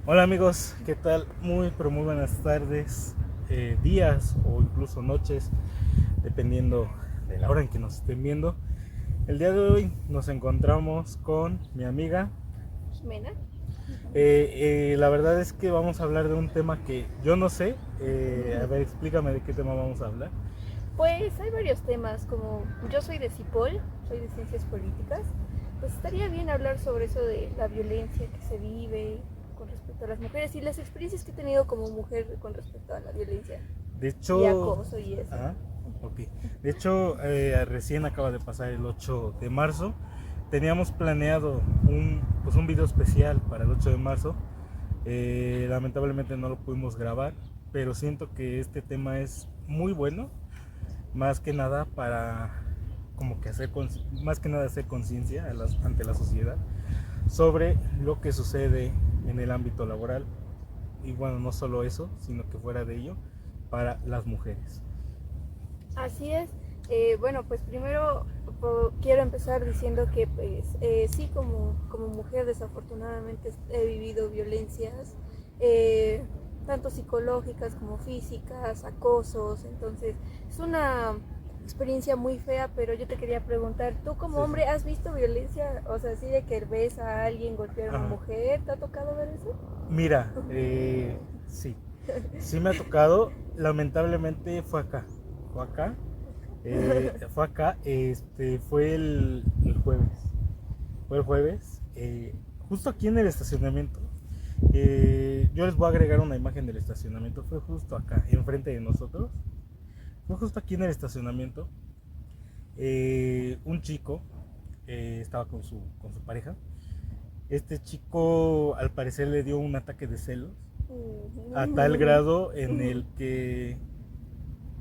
Hola amigos, ¿qué tal? Muy pero muy buenas tardes, días o incluso noches, dependiendo de la hora en que nos estén viendo. El día de hoy nos encontramos con mi amiga. Jimena. La verdad es que vamos a hablar de un tema que yo no sé. A ver, explícame de qué tema vamos a hablar. Pues hay varios temas, como yo soy de CIPOL, soy de Ciencias Políticas, pues estaría bien hablar sobre eso de la violencia que se vive con respecto a las mujeres y las experiencias que he tenido como mujer con respecto a la violencia De y hecho, acoso y eso. ah, ok. De hecho, recién acaba de pasar el 8 de marzo. Teníamos planeado un video especial para el 8 de marzo. Lamentablemente no lo pudimos grabar, pero siento que este tema es muy bueno, más que nada para como que más que nada hacer conciencia ante la sociedad sobre lo que sucede en el ámbito laboral y bueno, no solo eso, sino que fuera de ello para las mujeres. Así es. Bueno, pues primero quiero empezar diciendo que pues sí, como mujer desafortunadamente he vivido violencias, eh, tanto psicológicas como físicas, acosos, entonces es una experiencia muy fea, pero yo te quería preguntar, ¿tú como Sí, sí. hombre has visto violencia? O sea, así de que ves a alguien golpear a una Ajá. mujer, ¿te ha tocado ver eso? Mira, sí, sí me ha tocado. Lamentablemente fue acá, fue el jueves. Fue el jueves, justo aquí en el estacionamiento. Yo les voy a agregar una imagen del estacionamiento. Fue justo acá, enfrente de nosotros. Fue justo aquí en el estacionamiento. Un chico estaba con su pareja. Este chico al parecer le dio un ataque de celos a tal grado en el que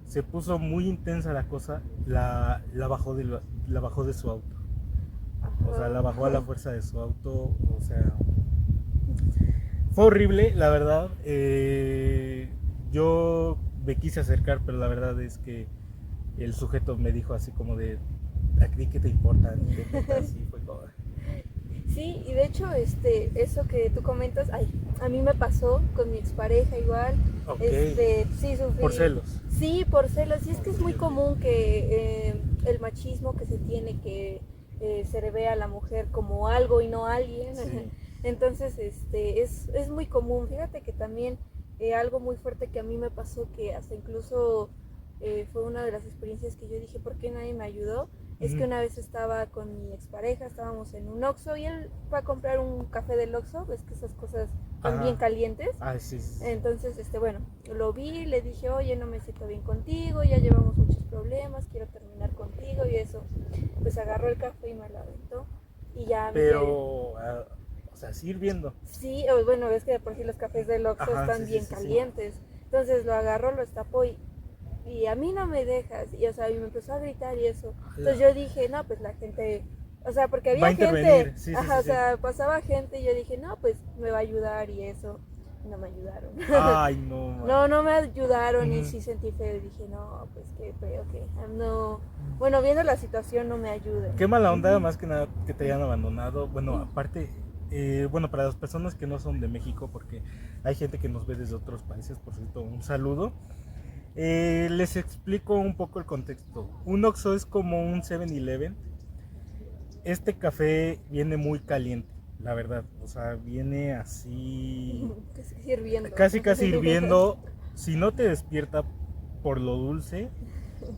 se puso muy intensa la cosa, la bajó de su auto. O sea, la bajó a la Ajá. fuerza de su auto. O sea, fue horrible, la verdad. Yo me quise acercar, pero la verdad es que el sujeto me dijo así como de, ¿a ti qué te importa? Ni te metas. Y fue todo. Sí, y de hecho, eso que tú comentas, ay, a mí me pasó con mi expareja igual, Ok, sí por sufrí, celos. sí, por celos, y es que es Ok, muy ok. común que el machismo que se tiene, que se le ve a la mujer como algo y no alguien, Sí. entonces, es muy común, fíjate que también algo muy fuerte que a mí me pasó, que hasta incluso fue una de las experiencias que yo dije, ¿por qué nadie me ayudó? Es que Ujú. una vez estaba con mi expareja, estábamos en un Oxxo y él fue a comprar un café del Oxxo, ves que esas cosas están bien Ajá. calientes. Ah, sí, sí, sí. Entonces, bueno, lo vi, le dije, oye, no me siento bien contigo, ya llevamos muchos problemas, quiero terminar contigo y eso. Pues agarró el café y me lo aventó y ya me quedé. Pero, o sea, sí hirviendo. Sí, bueno, ves que de por sí los cafés del Oxxo Ajá, están sí, sí, bien sí, sí. calientes. Entonces lo agarró, lo destapó y a mí no me dejas. Y, o sea, y me empezó a gritar y eso. Entonces yo dije, no, pues la gente, o sea, porque Va a había gente, intervenir, sí, sí, ajá, sí, o sí. sea, pasaba gente y yo dije, no, pues me va a ayudar y eso. Y no me ayudaron. Ay, no, man. No, no me ayudaron y Ujú. sí sentí feo y dije, no, pues qué feo que no, bueno, viendo la situación no me ayuden. Qué mala onda, más que nada que te hayan abandonado. Bueno, aparte, bueno, para las personas que no son de México, porque hay gente que nos ve desde otros países, por cierto, un saludo. Les explico un poco el contexto. Un Oxxo es como un 7-Eleven. Este café viene muy caliente, la verdad. O sea, viene así, Casi sirviendo. casi casi hirviendo. Si no te despierta por lo dulce,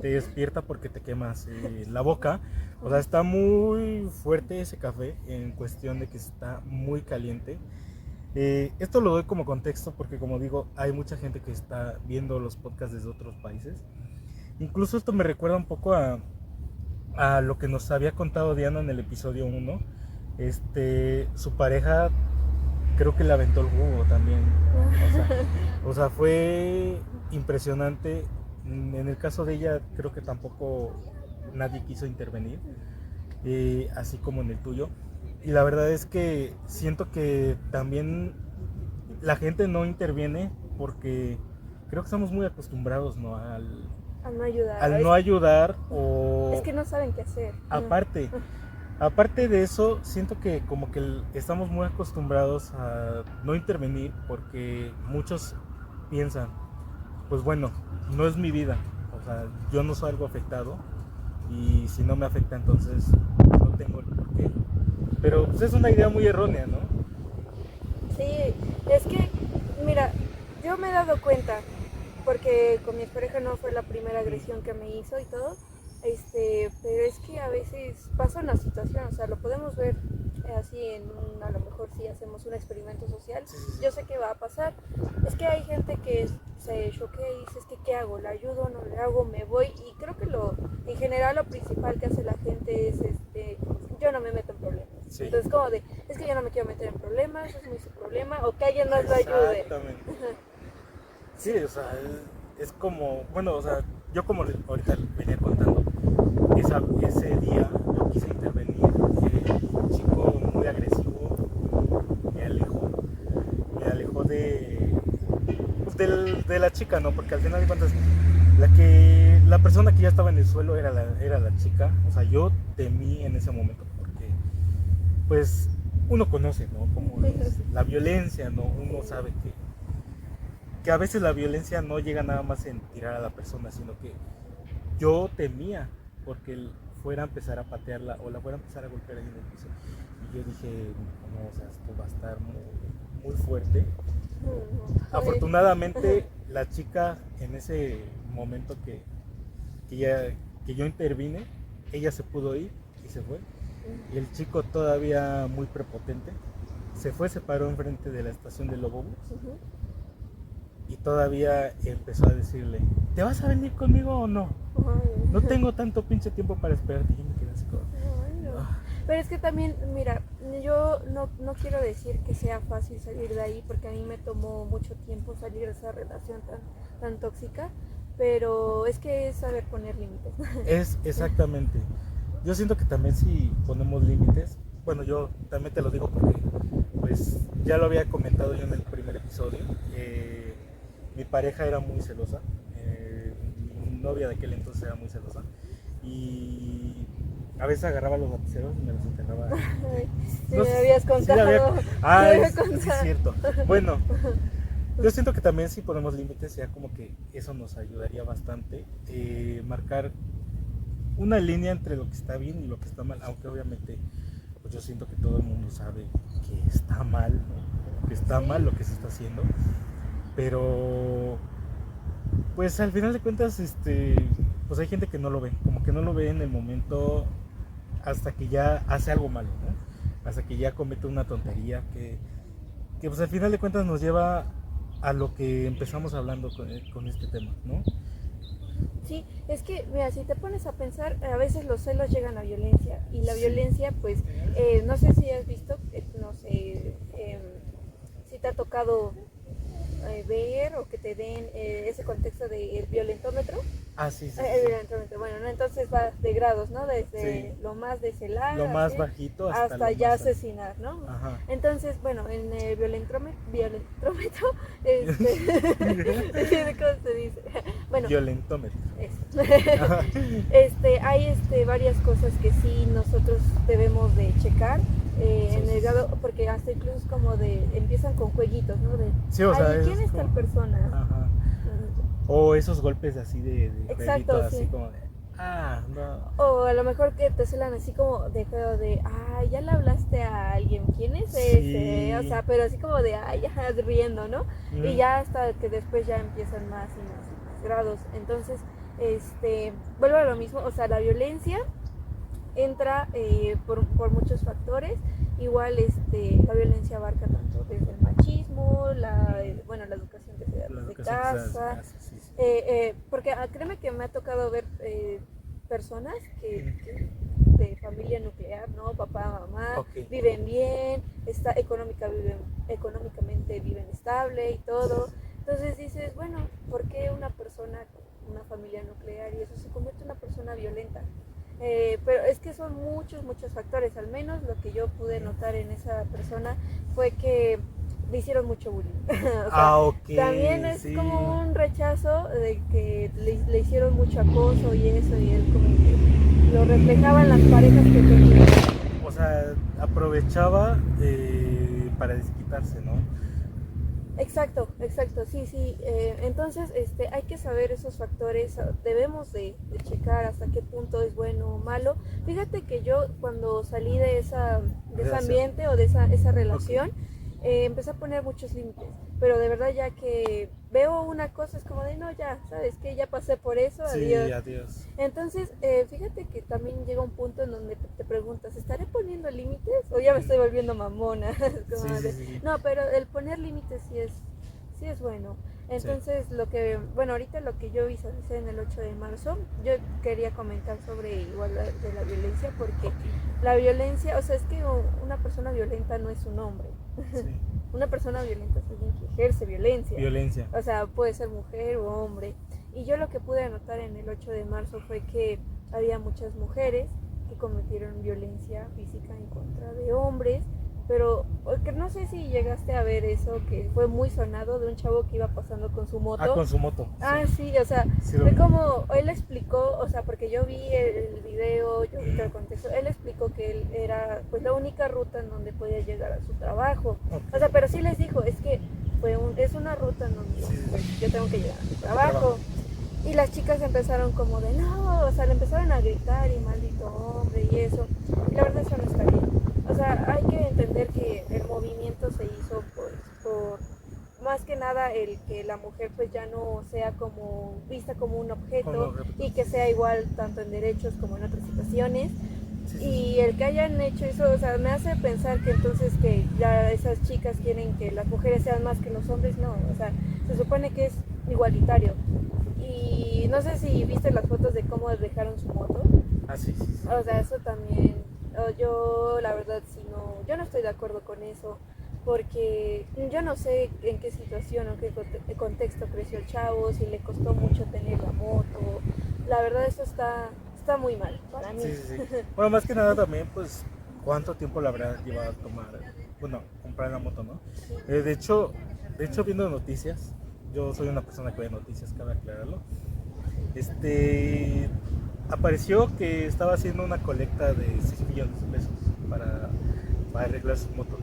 te despierta porque te quemas la boca. O sea, está muy fuerte ese café en cuestión de que está muy caliente. Esto lo doy como contexto porque, como digo, hay mucha gente que está viendo los podcasts desde otros países. Incluso esto me recuerda un poco a lo que nos había contado Diana en el episodio 1. Su pareja creo que le aventó el jugo también. O sea, o sea, fue impresionante. En el caso de ella, creo que tampoco nadie quiso intervenir, así como en el tuyo. Y la verdad es que siento que también la gente no interviene porque creo que estamos muy acostumbrados, ¿no? A no ayudar. Al no ayudar Es o que no saben qué hacer. aparte. Aparte de eso, siento que como que estamos muy acostumbrados a no intervenir porque muchos piensan, pues bueno, no es mi vida, o sea, yo no soy algo afectado y si no me afecta entonces no tengo el porqué. Pero pues es una idea muy errónea, ¿no? Sí, es que, mira, yo me he dado cuenta, porque con mi pareja no fue la primera agresión que me hizo y todo, pero es que a veces pasa una situación, o sea, lo podemos ver así a lo mejor si hacemos un experimento social, yo sé que va a pasar. Es que hay gente que se choquea y dice, es que ¿qué hago? ¿Le ayudo? ¿No le hago? ¿Me voy? Y creo que en general lo principal que hace la gente es, yo no me meto en problemas. Sí. Entonces como de, es que yo no me quiero meter en problemas, es muy su problema, o que alguien más lo ayude. Exactamente. Sí, o sea, es como, bueno, o sea, yo como ahorita venía contando, ese día yo quise intervenir, un chico muy agresivo me alejó pues, de la chica, ¿no? Porque al final de cuentas, la persona que ya estaba en el suelo era la chica, o sea, yo temí en ese momento porque, pues, uno conoce, ¿no? Como es la violencia, ¿no? Uno sabe que a veces la violencia no llega nada más en tirar a la persona, sino que yo temía porque él fuera a empezar a patearla o la fuera a empezar a golpear ahí en el piso. Y yo dije, no, o sea, esto va a estar muy, muy fuerte. Afortunadamente, la chica en ese momento que yo intervine, ella se pudo ir y se fue. Y el chico todavía muy prepotente se paró enfrente de la estación de Lobobús. Y todavía empezó a decirle, ¿te vas a venir conmigo o no? No tengo tanto pinche tiempo para esperarte. Y yo me quedé así como... Pero es que también, mira, yo no quiero decir que sea fácil salir de ahí, porque a mí me tomó mucho tiempo salir de esa relación tan tóxica, pero es que es saber poner límites. Es exactamente. Yo siento que también si ponemos límites, bueno, yo también te lo digo porque pues ya lo había comentado yo en el primer episodio, mi pareja era muy celosa, mi novia de aquel entonces era muy celosa y a veces agarraba los lapiceros y me los enterraba. Sí, me habías contado. Sí, es cierto. Bueno, yo siento que también si ponemos límites ya como que eso nos ayudaría bastante, marcar una línea entre lo que está bien y lo que está mal, aunque obviamente pues yo siento que todo el mundo sabe que está mal, ¿no? Que está mal lo que se está haciendo, pero pues al final de cuentas pues hay gente que no lo ve, como que no lo ve en el momento hasta que ya hace algo malo, ¿no? Hasta que ya comete una tontería que pues al final de cuentas nos lleva a lo que empezamos hablando con este tema, ¿no? Sí, es que, mira, si te pones a pensar, a veces los celos llegan a violencia y la violencia, pues, no sé si has visto, no sé, si te ha tocado ver o que te den ese contexto del violentómetro. Sí. El violentómetro, bueno, ¿no? Entonces va de grados, ¿no? Desde sí. lo más de celar, lo más bajito hasta ya asesinar, ¿no? Ajá. Entonces, bueno, en el violentómetro, ¿cómo se dice? Bueno, violentómetro. Hay varias cosas que sí nosotros debemos de checar. En el grado, porque hasta incluso es como empiezan con jueguitos, ¿no? Sí, o sea, ¿quién es tal persona? Ajá. O esos golpes así de exacto, jueguito, sí. así como de, no. O a lo mejor que te celan así como de juego de, ya le hablaste a alguien, ¿quién es ese? O sea, pero así como de, ya riendo, ¿no? Y ya hasta que después ya empiezan más y más grados. Entonces, vuelvo a lo mismo, o sea, la violencia entra por muchos factores. Igual la violencia abarca tanto desde el machismo, la educación que se da desde casa, sí. porque créeme que me ha tocado ver personas que de familia nuclear, ¿no? Papá, mamá, viven bien, económicamente viven estable y todo. Entonces dices, bueno, ¿por qué una persona con una familia nuclear y eso se convierte en una persona violenta? Pero es que son muchos factores. Al menos lo que yo pude notar en esa persona fue que le hicieron mucho bullying. O sea, también es como un rechazo de que le hicieron mucho acoso y eso, y él como que lo reflejaban las parejas que tenía. sea, aprovechaba para desquitarse, ¿no? Exacto, sí. Entonces, hay que saber esos factores, debemos de checar hasta qué punto es bueno o malo. Fíjate que yo cuando salí de ese ambiente o de esa relación, empecé a poner muchos límites, pero de verdad ya que veo una cosa es como de no, ya, ¿sabes qué? Ya pasé por eso, Sí, adiós. adiós. Entonces, fíjate que también llega un punto en donde te preguntas, ¿estaré poniendo límites o ya me estoy volviendo mamona? Como Sí. no, pero el poner límites sí es bueno. Entonces, bueno, ahorita lo que yo visualicé en el 8 de marzo, yo quería comentar sobre igualdad de la violencia, porque la violencia, o sea, es que una persona violenta no es un hombre. Sí. Una persona violenta es alguien que ejerce violencia. Violencia. O sea, puede ser mujer o hombre. Y yo lo que pude notar en el 8 de marzo fue que había muchas mujeres que cometieron violencia física en contra de hombres, pero que no sé si llegaste a ver eso que fue muy sonado de un chavo que iba pasando con su moto. Con su moto. Sí, o sea, sí, fue como, él explicó, o sea, porque yo vi el video, yo vi todo el contexto, él explicó que él era pues la única ruta en donde podía llegar a su trabajo. O sea, pero sí les dijo, es que es una ruta en donde pues, yo tengo que llegar a mi trabajo. Y las chicas empezaron como de no, o sea, le empezaron a gritar y maldito hombre y eso. Y la verdad eso no está bien. O sea, hay que entender que el movimiento se hizo por más que nada el que la mujer pues ya no sea como vista como un objeto y que sea igual tanto en derechos como en otras situaciones. Y el que hayan hecho eso, o sea, me hace pensar que entonces que ya esas chicas quieren que las mujeres sean más que los hombres, no, o sea, se supone que es igualitario. Y no sé si viste las fotos de cómo dejaron su moto. Sí. O sea, eso también, yo la verdad yo no estoy de acuerdo con eso, porque yo no sé en qué situación o qué contexto creció el chavo, si le costó mucho tener la moto. La verdad eso está muy mal para mí. Sí. Bueno, más que nada también, pues, ¿cuánto tiempo le habrá llevado a comprar la moto, no? De hecho, viendo noticias, yo soy una persona que ve noticias, cabe aclararlo. Apareció que estaba haciendo una colecta de 6 millones de pesos para arreglar su moto.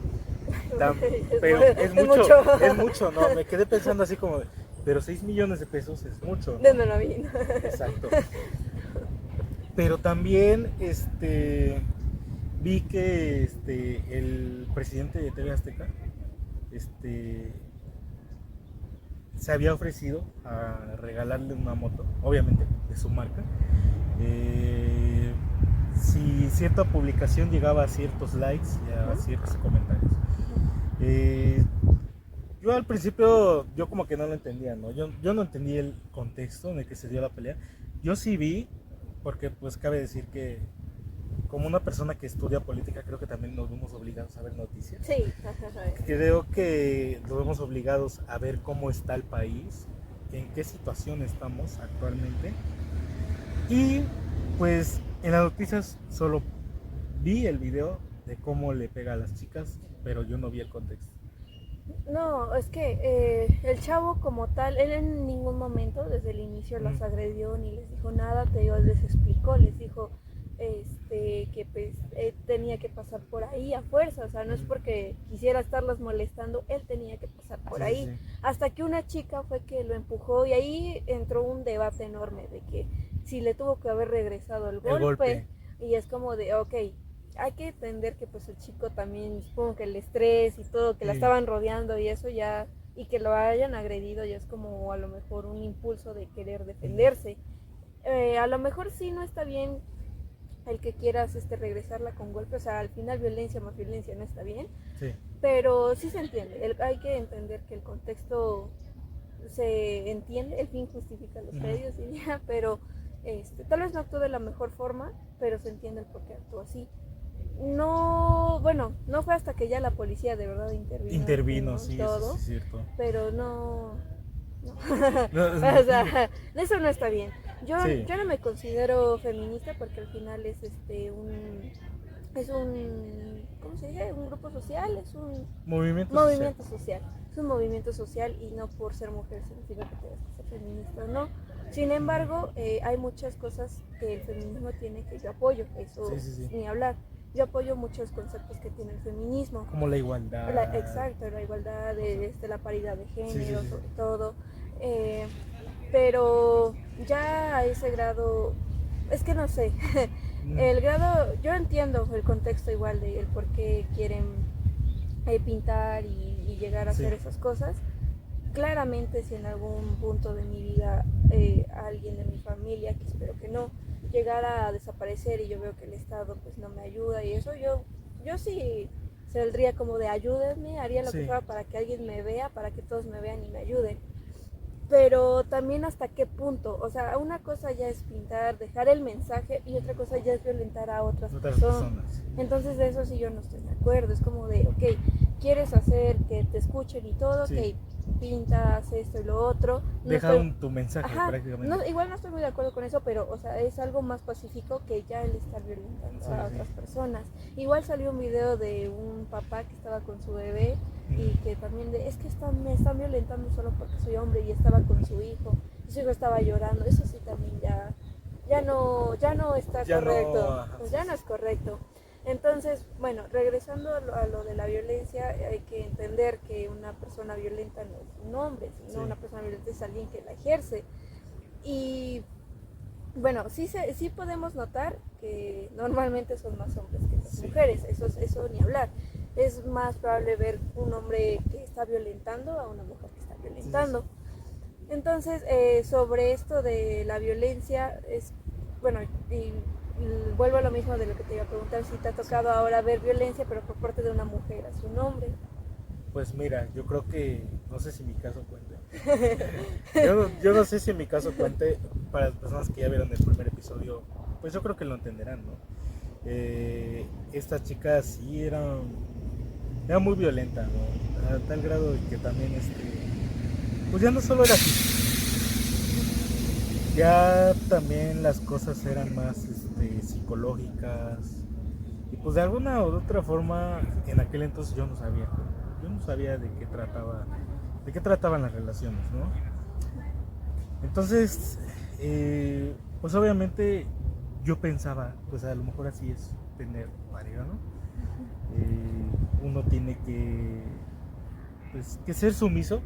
Pero es mucho, ¿no? Me quedé pensando así como, pero 6 millones de pesos es mucho, ¿no? No lo vi. Exacto. Pero también vi que el presidente de TV Azteca se había ofrecido a regalarle una moto, obviamente de su marca, si cierta publicación llegaba a ciertos likes y a ciertos comentarios. Yo al principio, yo como que no lo entendía, ¿no? Yo no entendí el contexto en el que se dio la pelea. Yo sí vi, porque pues cabe decir que como una persona que estudia política, creo que también nos vemos obligados a ver noticias. Sí. Creo que nos vemos obligados a ver cómo está el país, en qué situación estamos actualmente. Y pues en las noticias solo vi el video de cómo le pega a las chicas, pero yo no vi el contexto. No, es que el chavo como tal, él en ningún momento desde el inicio las agredió ni les dijo nada, les explicó, les dijo que pues tenía que pasar por ahí a fuerza, o sea, no es porque quisiera estarlas molestando, él tenía que pasar por ahí. Sí. Hasta que una chica fue que lo empujó y ahí entró un debate enorme de que si le tuvo que haber regresado el golpe. Y es como de, ok, hay que entender que pues el chico también, supongo que el estrés y todo, que la estaban rodeando y eso ya, y que lo hayan agredido ya es como a lo mejor un impulso de querer defenderse. A lo mejor sí no está bien el que quieras regresarla con golpes, o sea, al final violencia más violencia no está bien, pero sí se entiende, hay que entender que el contexto se entiende, el fin justifica los medios y ya, pero tal vez no actuó de la mejor forma, pero se entiende el por qué actuó así. No fue hasta que ya la policía de verdad intervino sí, todo, eso sí es cierto. Pero no. O sea, eso no está bien. Yo no me considero feminista porque al final es un ¿cómo se dice? Un grupo social, es un movimiento social. Es un movimiento social y no por ser mujer significa que tengas que ser feminista, no. Sin embargo, hay muchas cosas que el feminismo tiene que yo apoyo, eso ni hablar. yo apoyo muchos conceptos que tiene el feminismo. Como la igualdad. Exacto, la igualdad, la paridad de género, Sí. sobre todo. Pero ya a ese grado, es que no sé, el grado, yo entiendo el contexto igual de el por qué quieren pintar y llegar a hacer esas cosas. Claramente si en algún punto de mi vida alguien de mi familia, que espero que no, llegara a desaparecer y yo veo que el Estado pues no me ayuda y eso, yo sí saldría como de ayúdenme, haría lo que fuera para que alguien me vea, para que todos me vean y me ayuden. Pero también hasta qué punto, o sea, una cosa ya es pintar, dejar el mensaje y otra cosa ya es violentar a otras personas. Entonces de eso sí yo no estoy de acuerdo, es como de, ok, quieres hacer que te escuchen y todo, ok, pintas esto y lo otro. Deja tu mensaje prácticamente. No, igual no estoy muy de acuerdo con eso, pero o sea, es algo más pacífico que ya el estar violentando a otras personas. Igual salió un video de un papá que estaba con su bebé y que también es que me están violentando solo porque soy hombre y estaba con su hijo estaba llorando. Eso sí también ya no está correcto. Pues ya no es correcto. Entonces, bueno, regresando a lo de la violencia, hay que entender que una persona violenta no es un hombre, sino una persona violenta es alguien que la ejerce. Y bueno, sí podemos notar que normalmente son más hombres que las mujeres, eso ni hablar. Es más probable ver un hombre que está violentando a una mujer que está violentando. Entonces, sobre esto de la violencia, bueno, y vuelvo a lo mismo de lo que te iba a preguntar, si te ha tocado ahora ver violencia, pero por parte de una mujer hacia un hombre. Pues mira, yo creo que, no sé si mi caso cuente. yo no sé si mi caso cuente, para las personas que ya vieron el primer episodio, pues yo creo que lo entenderán, ¿no? Esta chica sí era muy violenta, ¿no? A tal grado de que también, pues ya no solo era así, ya también las cosas eran más psicológicas, y pues de alguna u otra forma en aquel entonces yo no sabía de qué trataban las relaciones, ¿no? Entonces pues obviamente yo pensaba, pues a lo mejor así es tener pareja, ¿no? Uno tiene que ser sumiso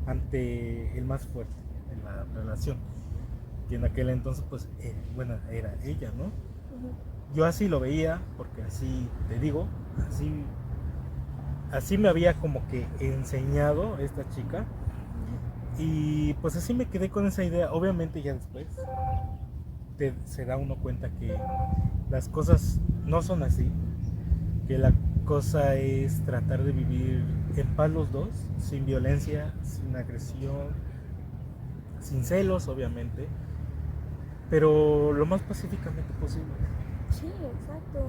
ante el más fuerte en la relación, que en aquel entonces pues bueno, era ella, ¿no? Yo así lo veía, porque así te digo, así me había como que enseñado esta chica, y pues así me quedé con esa idea. Obviamente ya después se da uno cuenta que las cosas no son así, que la cosa es tratar de vivir en paz los dos, sin violencia, sin agresión, sin celos obviamente, pero lo más pacíficamente posible. Sí, exacto.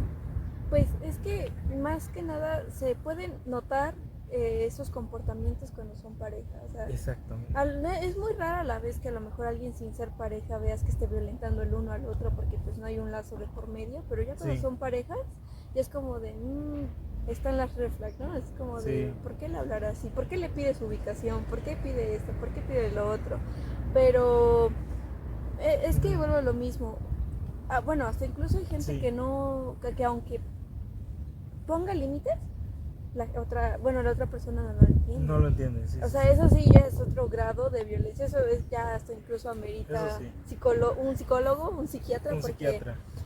Pues es que más que nada se pueden notar esos comportamientos cuando son pareja. O sea, exactamente. Es muy rara la vez que a lo mejor alguien sin ser pareja veas que esté violentando el uno al otro porque pues no hay un lazo de por medio, pero ya cuando son parejas ya es como de están las red flags, ¿no? Es como de ¿por qué le hablará así? ¿Por qué le pide su ubicación? ¿Por qué pide esto? ¿Por qué pide lo otro? Pero es que vuelvo a lo mismo. Bueno, hasta incluso hay gente que no, que aunque ponga límites, la otra persona no lo entiende. No lo entiende, o sea, eso sí ya es otro grado de violencia, eso es ya hasta incluso amerita un psicólogo, un psiquiatra,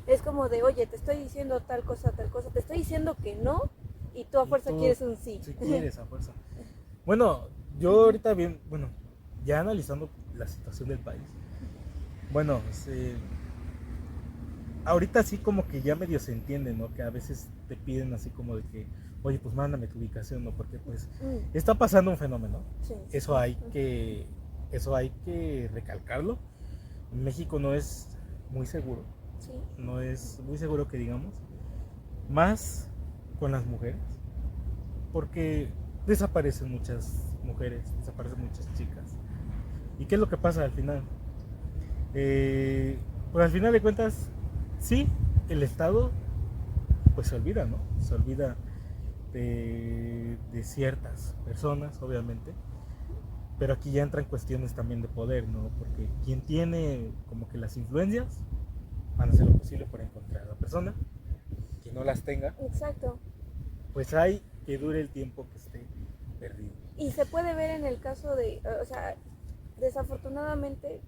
es como de, oye, te estoy diciendo tal cosa, te estoy diciendo que no, y tú a fuerza quieres un sí. Sí quieres a fuerza. Bueno, yo ahorita ya analizando la situación del país, bueno, ahorita sí como que ya medio se entiende, ¿no? Que a veces te piden así como de que, oye, pues mándame tu ubicación, ¿no? Porque pues está pasando un fenómeno. Eso hay que recalcarlo. México no es muy seguro. No es muy seguro que digamos. Más con las mujeres. Porque desaparecen muchas mujeres, desaparecen muchas chicas. ¿Y qué es lo que pasa al final? Pues al final de cuentas, sí, el Estado pues se olvida, ¿no? Se olvida de ciertas personas, obviamente, pero aquí ya entran cuestiones también de poder, ¿no? Porque quien tiene como que las influencias van a hacer lo posible por encontrar a la persona que no las tenga, Exacto. pues hay que dure el tiempo que esté perdido. Y se puede ver en el caso de, o sea, desafortunadamente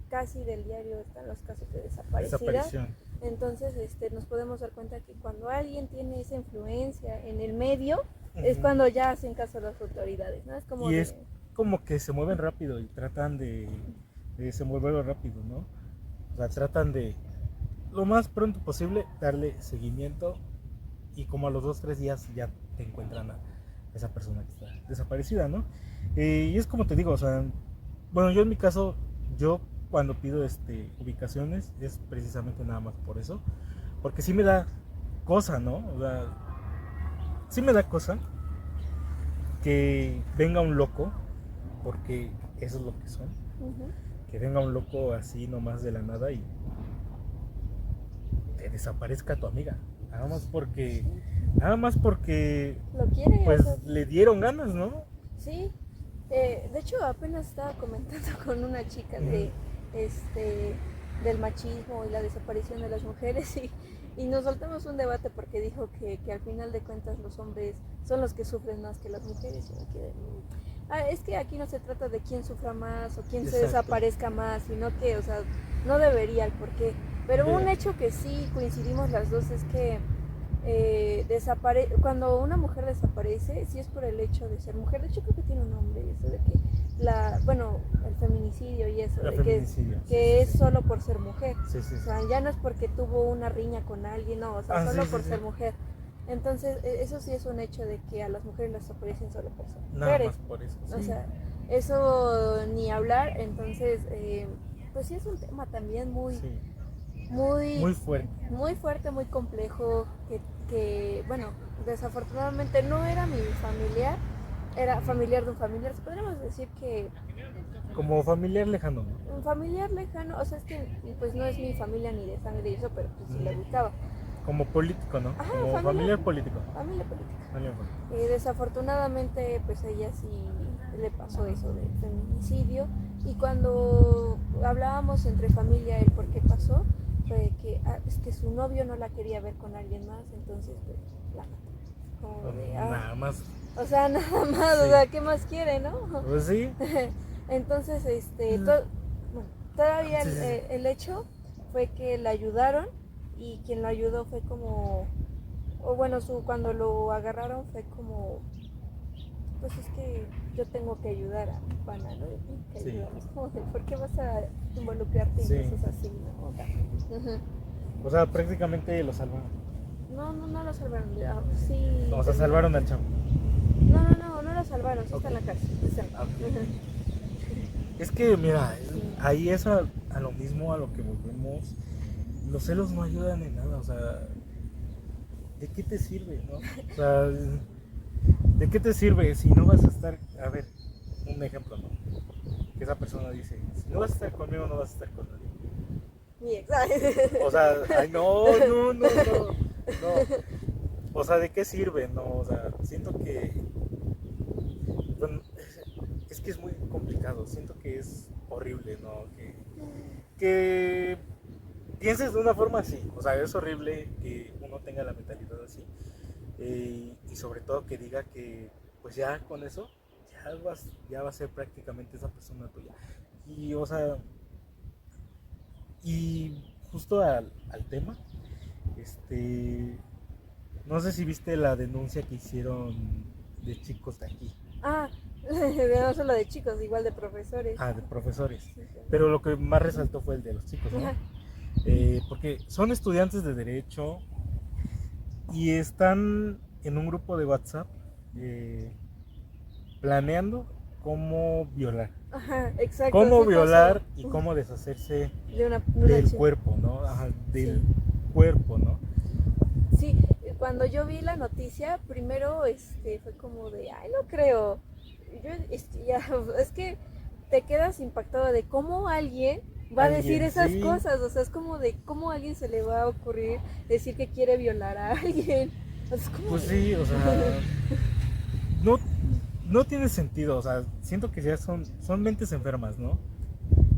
casi del diario están los casos de Desaparición. Entonces nos podemos dar cuenta que cuando alguien tiene esa influencia en el medio, es Ujú. cuando ya hacen caso a las autoridades, ¿no? Es como Y de... es como que se mueven rápido y tratan de desenvolverlo rápido, ¿no? O sea, tratan de lo más pronto posible darle seguimiento y como a los 2 3 días ya te encuentran a esa persona que está desaparecida, ¿no? Y es como te digo, o sea, bueno, yo en mi caso, yo cuando pido ubicaciones es precisamente nada más por eso, porque sí me da cosa, ¿no? O sea, sí me da cosa que venga un loco, porque eso es lo que son, Ujú. que venga un loco así nomás de la nada y te desaparezca tu amiga, nada más porque Lo quiere, pues o sea, le dieron ganas, ¿no? sí. De hecho, apenas estaba comentando con una chica Ujú. este, del machismo y la desaparición de las mujeres y nos soltamos un debate porque dijo que al final de cuentas los hombres son los que sufren más que las mujeres. Y me quedé, es que aquí no se trata de quién sufra más o quién se Exacto. desaparezca más, sino que, o sea, no debería el porqué. Pero un hecho que sí coincidimos las dos es que cuando una mujer desaparece, sí es por el hecho de ser mujer. De hecho, creo que tiene un nombre, eso de que bueno, el feminicidio y eso, La de feminicidio, que sí, es sí. solo por ser mujer. Sí, sí, O sí. sea, ya no es porque tuvo una riña con alguien, no, o sea, Ah, solo sí, por sí, ser sí. mujer. Entonces, eso sí es un hecho de que a las mujeres las desaparecen solo por ser Nada mujeres. más por eso, O sí. sea, eso ni hablar. Entonces, pues sí es un tema también Sí. muy, Muy fuerte. muy fuerte, muy complejo, bueno, desafortunadamente no era mi familiar, era familiar de un familiar. Podríamos decir que Como familiar lejano, ¿no? un familiar lejano, o sea, es que pues no es mi familia ni de sangre y eso, pero pues sí le gustaba. Como político, ¿no? Ajá, Como familiar político. familia política. Familiar político. Desafortunadamente, pues a ella sí le pasó eso del feminicidio. Y cuando hablábamos entre familia el por qué pasó, fue que es que su novio no la quería ver con alguien más, entonces pues la mató. Como de, Nada más. o sea, nada más, Sí. o sea, ¿qué más quiere, no? Pues sí. Entonces, bueno, todavía Sí, sí, sí. el hecho fue que la ayudaron y quien lo ayudó fue como, o bueno, cuando lo agarraron fue como, pues es que yo tengo que ayudar a mi pana, ¿no? Yo tengo que Sí. ayudar. Es como de, ¿por qué vas a involucrarte Sí. en cosas así, no? O sea, ujú. O sea, prácticamente lo salvaron. No lo salvaron, sí. O sea, salvaron al chavo. No lo salvaron, sí está en la cárcel. Está. Ok. Ujú. Es que, mira, ahí es a lo mismo a lo que volvemos. Los celos no ayudan en nada, o sea, ¿de qué te sirve, no? O sea, ¿de qué te sirve si no vas a estar, a ver, un ejemplo, ¿no? Que esa persona dice, si no vas a estar conmigo, no vas a estar con nadie. Mi ex, ¿sabes? O sea, ay, no. O sea, ¿de qué sirve? No, o sea, siento que, bueno, es que es muy complicado, siento que es horrible, ¿no? Que pienses de una forma así, o sea, es horrible que uno tenga la mentalidad así, y sobre todo que diga que, pues ya con eso, ya va a ser prácticamente esa persona tuya. Y, o sea, y justo al tema, no sé si viste la denuncia que hicieron de chicos de aquí. No solo de chicos, igual de profesores. De profesores. Sí, sí. Pero lo que más resaltó fue el de los chicos, ¿no? Ajá. Porque son estudiantes de derecho y están en un grupo de WhatsApp planeando cómo violar. Ajá, exacto. Cómo sí violar pasó. y cómo deshacerse De una del acción. cuerpo, ¿no? Ajá, del Sí. cuerpo, ¿no? Sí, cuando yo vi la noticia, primero fue como de, ay, no creo. Yo, es que te quedas impactado de cómo alguien va a decir esas sí. cosas. O sea, es como de cómo a alguien se le va a ocurrir decir que quiere violar a alguien. O sea, es como Pues de- sí, o sea, no tiene sentido, o sea, siento que ya son mentes enfermas, ¿no?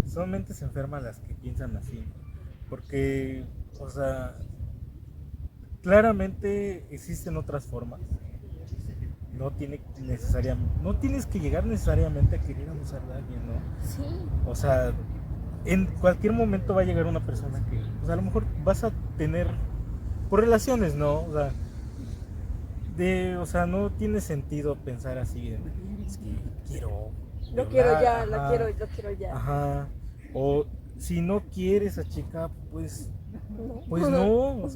Son mentes enfermas las que piensan así, porque, o sea, claramente existen otras formas. No tienes que llegar necesariamente a querer abusar de alguien, ¿no? Sí, O sea, en cualquier momento va a llegar una persona que, pues a lo mejor vas a tener por relaciones, ¿no? O sea, no tiene sentido pensar así, es que quiero lo quiero violar, ya, ajá, lo quiero ya. ajá. O si no quieres a chica, pues No. no,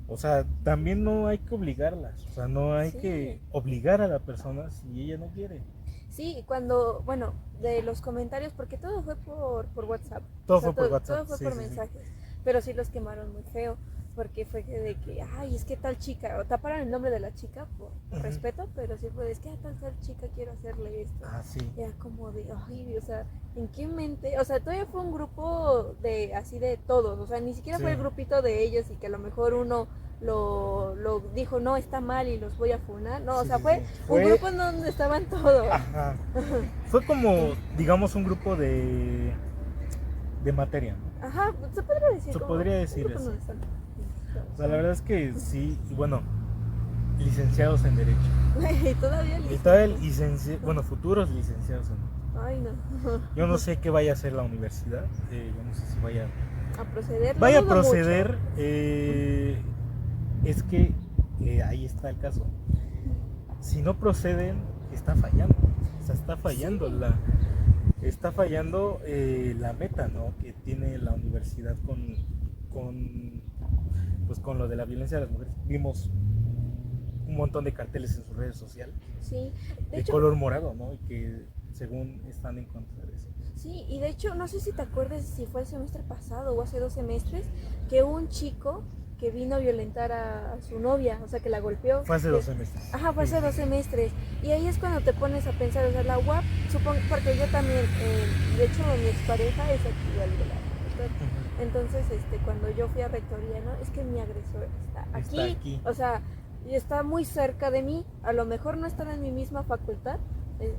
o sea, también no hay que obligarlas, o sea, no hay Sí. que obligar a la persona si ella no quiere. Sí, cuando, bueno, de los comentarios, porque todo fue por WhatsApp. Todo O sea, fue por WhatsApp, todo fue sí, por sí, sí. mensajes. Pero sí los quemaron muy feo, porque fue de que, ay, es que tal chica, o taparon el nombre de la chica por Ujú. respeto, pero sí fue, es que a tal chica quiero hacerle esto. Ah, sí. Era como de, ay, o sea, ¿en qué mente? O sea, todavía fue un grupo de, así de todos, o sea, ni siquiera fue el Sí. grupito de ellos y que a lo mejor uno lo dijo, no, está mal y los voy a funar. No, o Sí, sea, sí, fue sí. un grupo en donde estaban todos. Ajá. Fue como, digamos, un grupo de materia, ¿no? Ajá, se podría decir Se como podría un decir grupo en así. donde están. O sea, la verdad es que sí, y bueno, licenciados en Derecho. Y todavía Y todavía bueno, futuros licenciados en Derecho. Ay, no. Yo no sé qué vaya a hacer la universidad, yo no sé si A proceder. vaya a Lo dudo proceder, mucho. es que ahí está el caso. Si no proceden, está fallando, o sea, Sí. está fallando la meta, ¿no? Que tiene la universidad pues con lo de la violencia de las mujeres. Vimos un montón de carteles en sus redes sociales Sí. De de hecho, color morado, ¿no? Y que según están en contra de eso. sí, y de hecho, no sé si te acuerdas si fue el semestre pasado o hace 2 semestres, que un chico que vino a violentar a su novia, o sea, que la golpeó. Fue hace 2 semestres. Ajá, fue hace Sí. 2 semestres. Y ahí es cuando te pones a pensar, o sea, la UAP, supongo, porque yo también, de hecho, mi expareja es aquí igual de la facultad. Ujú. Entonces, cuando yo fui a rectoría, ¿no? Es que mi agresor está aquí. O sea, y está muy cerca de mí. A lo mejor no está en mi misma facultad,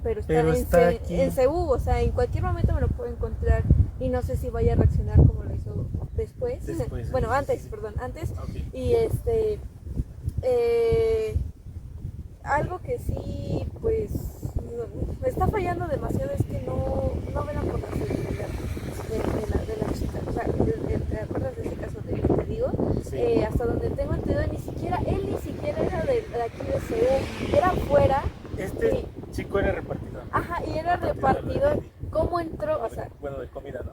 pero Está aquí. en CEU, o sea, en cualquier momento me lo puedo encontrar y no sé si vaya a reaccionar como lo hizo después. Bueno, antes, perdón, antes. Okay. Y algo que sí, pues, me está fallando demasiado es que no velan por la seguridad de la chica. O sea, ¿te acuerdas de ese caso de que te digo? Sí. Hasta donde tengo entendido, él ni siquiera era de aquí de CEU, era fuera. Este Y, chico era repartidor. ajá, y era repartidor. ¿Cómo entró? O sea, Bueno, de comida, ¿no?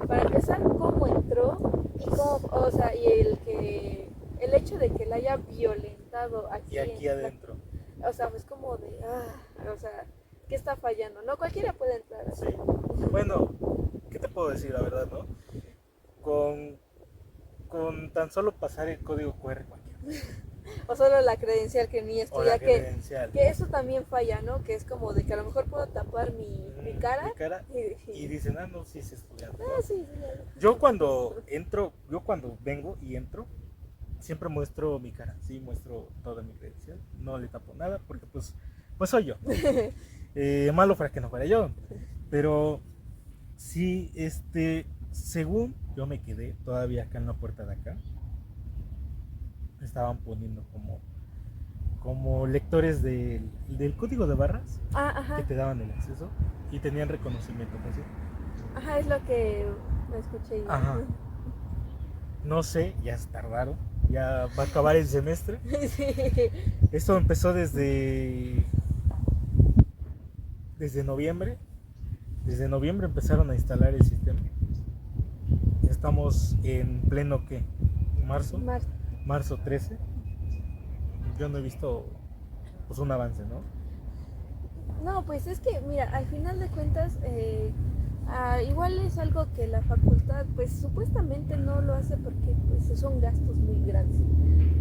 para empezar, ¿cómo entró? Y cómo, o sea, y el hecho de que la haya violentado aquí, Y aquí adentro. o sea, es como de, o sea, ¿qué está fallando? No cualquiera puede entrar así. Sí. Bueno, ¿qué te puedo decir, la verdad, no? Con tan solo pasar el código QR cualquiera. O solo la credencial que ni O la estudia, credencial. que eso también falla, ¿no? Que es como de que a lo mejor puedo tapar mi cara. Y dicen, no, sí es estudiante. Sí. Yo cuando vengo y entro, siempre muestro mi cara, sí, muestro toda mi credencial, no le tapo nada, porque pues soy yo. Malo fuera que no fuera yo. Pero sí, según yo me quedé todavía acá en la puerta de acá, estaban poniendo como lectores del código de barras Ajá. que te daban el acceso y tenían reconocimiento facial. Ajá, es lo que escuché yo. Ajá. No sé, ya se tardaron, ya va a acabar el semestre. Sí. Esto empezó desde noviembre. Desde noviembre empezaron a instalar el sistema. Estamos en pleno, ¿qué? Marzo 13. Yo no he visto pues un avance, ¿no? No, pues es que, mira, al final de cuentas, igual es algo que la facultad, pues supuestamente no lo hace porque pues son gastos muy grandes,